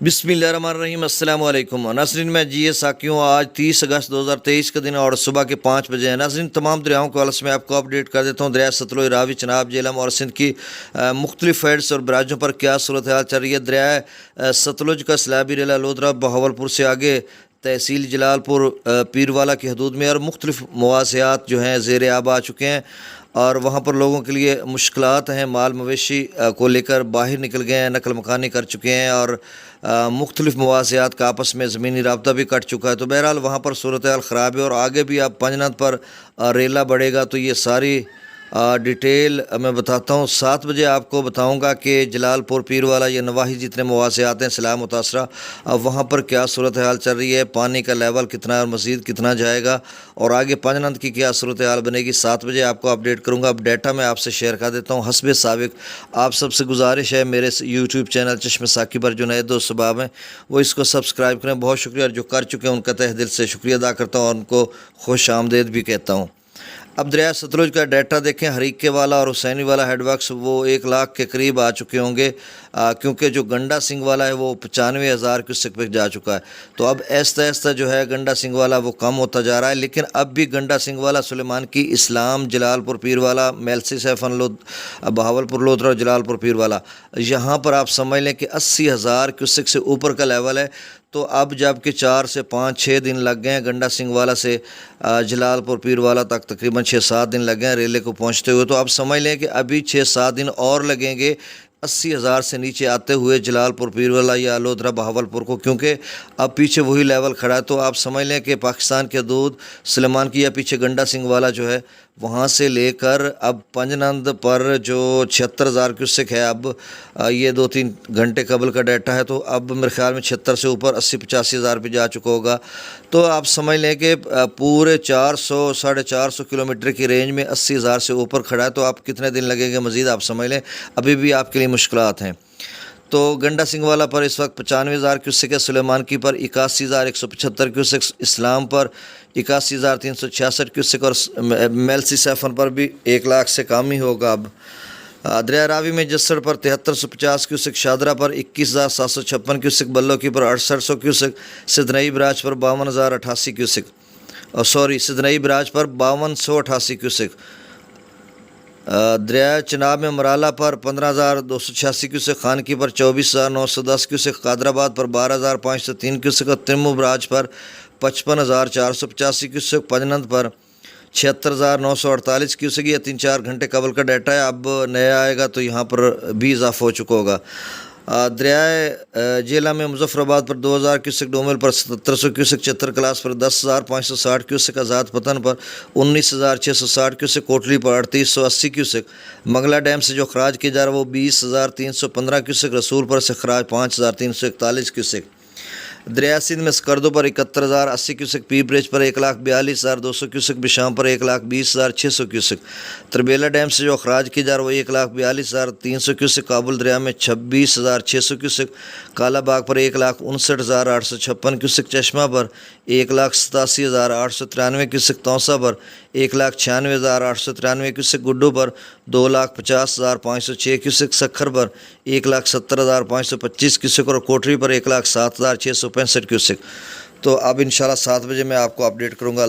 बिस्मिल्लाहिर्रहमानिर्रहीम अस्सलाम वालेकुम नाज़रीन। मैं जी साकियों, आज 30 अगस्त 2023 का दिन और सुबह के 5 बजे हैं। नाज़रीन, तमाम दरियाओं को अलस में आपको अपडेट कर देता हूँ। दरिया सतलुज, रावी, चनाब, झेलम और सिंध की मुख्तलिफ हेड्स और बराजों पर क्या सूरत हाल चल रही है। दरिया सतलुज का सैलाबी रेला लोधरा बहावलपुर से आगे तहसील जलालपुर पीरवाला की हदूद में और मुख्तलिफ मवासियात जो हैं ज़ेर आब आ चुके हैं और वहाँ पर लोगों के लिए मुश्किलात हैं। माल मवेशी को लेकर बाहर निकल गए हैं, नकल मकानी कर चुके हैं और मुख्तलिफ मवासियात का आपस में ज़मीनी रब्ता भी कट चुका है। तो बहरहाल वहाँ पर सूरत हाल ख़राब है और आगे भी अब पंजनद पर रेला बढ़ेगा तो ये सारी डिटेल मैं बताता हूँ। 7 बजे आपको बताऊँगा कि जलालपुर पीरवाला या नवाही जितने मवासियात हैं सैलाब मुतासरा, अब वहाँ पर क्या सूरत हाल चल रही है, पानी का लेवल कितना है और मज़ीद कितना जाएगा और आगे पंजनद की क्या सूरत हाल बनेगी। 7 बजे आपको अपडेट करूँगा। अब डाटा मैं आपसे शेयर कर देता हूँ। हस्बे साबिक आप सबसे गुजारिश है, मेरे यूट्यूब चैनल चश्मे साकी पर जो नए दोस्त सबाब हैं वो इसको सब्सक्राइब करें। बहुत शुक्रिया, और जो कर चुके हैं उनका तहे दिल से शुक्रिया अदा करता हूँ और उनको खुश आमदेद भी कहता हूँ। अब दरिया सतलुज का डाटा देखें। हरीके वाला और हुसैनी वाला हेडवर्क्स वो 1 लाख के करीब आ चुके होंगे, क्योंकि जो गंडा सिंह वाला है वो 95,000 क्यूसेक पे जा चुका है। तो अब ऐसा ऐसा जो है गंडा सिंह वाला वो कम होता जा रहा है, लेकिन अब भी गंडा सिंह वाला, सुलेमान की, इस्लाम, जलालपुर पीरवाला, मेलसी सैफन लोध, बहावलपुर लोधरा और जलालपुर पीरवाला, यहाँ पर आप समझ लें कि 80,000 क्यूसेक से ऊपर का लेवल है। तो अब जबकि 4 से 5-6 दिन लग गए हैं गंडा सिंह वाला से जलालपुर पीरवाला तक, तकरीबन 6-7 दिन लग गए हैं रेले को पहुंचते हुए। तो अब समझ लें कि अभी 6-7 दिन और लगेंगे 80,000 से नीचे आते हुए जलालपुर पीरवाला या लोधरा बहावलपुर को, क्योंकि अब पीछे वही लेवल खड़ा है। तो आप समझ लें कि पाकिस्तान के हदूद सुलेमान की या पीछे गंडा सिंह वाला जो है वहाँ से लेकर अब पंजनद पर जो 76,000 क्यूसेक है, अब ये 2-3 घंटे कबल का डाटा है, तो अब मेरे ख्याल में 76 से ऊपर 80-85,000 भी जा चुका होगा। तो आप समझ लें कि पूरे 400-450 किलोमीटर की रेंज में 80,000 से ऊपर खड़ा है। तो आप कितने दिन लगेंगे मज़ीद, आप समझ लें अभी भी आपके लिए मुश्किलात हैं। तो गंडा सिंह वाला पर इस वक्त 95,000 क्यूसेक है, सुलेमान की पर 81,175 क्यूसेक, इस्लाम पर 81,366 क्यूसेक और मेलसी सैफन पर भी 1 लाख से कम ही होगा। अब दरिया रावी में जसड़ पर 7350 क्यूसेक, शादरा पर 21,756 क्यूसेक, बल्लो की पर 6800 क्यूसेक, सिधनई बराज पर 52,088 क्यूसेक, और सिधनई बराज पर 5288 क्यूसेक। दरिया चनाब में मराला पर 15,286 क्यूसेक, खानकी पर 24,910 क्यूसेक, कादराबाद पर 12,503 क्यूसेक और तिरमू बराज पर 55,485 क्यूसेक, पंजनद पर 76,948 क्यूसेक। ये 3-4 घंटे कबल का डाटा है, अब नया आएगा तो यहाँ पर भी इजाफा हो चुका होगा। दरिया जेला में मुजफ्फराबाद पर 2,000 क्यूसेक, डोमेल पर 7,700 क्यूसेक, चतर क्लास पर 10,560 क्यूसेक, आज़ाद पतन पर 19,660 क्यूसेक, कोटली पर 3,880 क्यूसेक, मंगला डैम से जो खराज किया जा रहा है वो 20,315 क्यूसेक, रसूल पर से खराज 5,341 क्यूसेक। दरिया सिंध में स्कर्दो पर 71,080 क्यूसेक, पी ब्रिज पर 1,42,200 क्यूसेक, बिशाम पर 1,20,600 क्यूसेक, तरबेला डैम से जो अखराज किया जा रहा है वो 1,42,300 क्यूसेक, काबुल दरिया में 26,600 क्यूसेक, कालाबाग पर 1,59,856 क्यूसेक, चश्मा पर 1,87,893 क्यूसेक, तौसा पर 1,96,893 क्यूसेक, गुड्डू पर 2,50,506 क्यूसेक, सखर पर 1,70,525 क्यूसेक और कोठरी पर 1,07,665 क्यूसेक। तो अब इंशाल्लाह 7 बजे मैं आपको अपडेट करूँगा।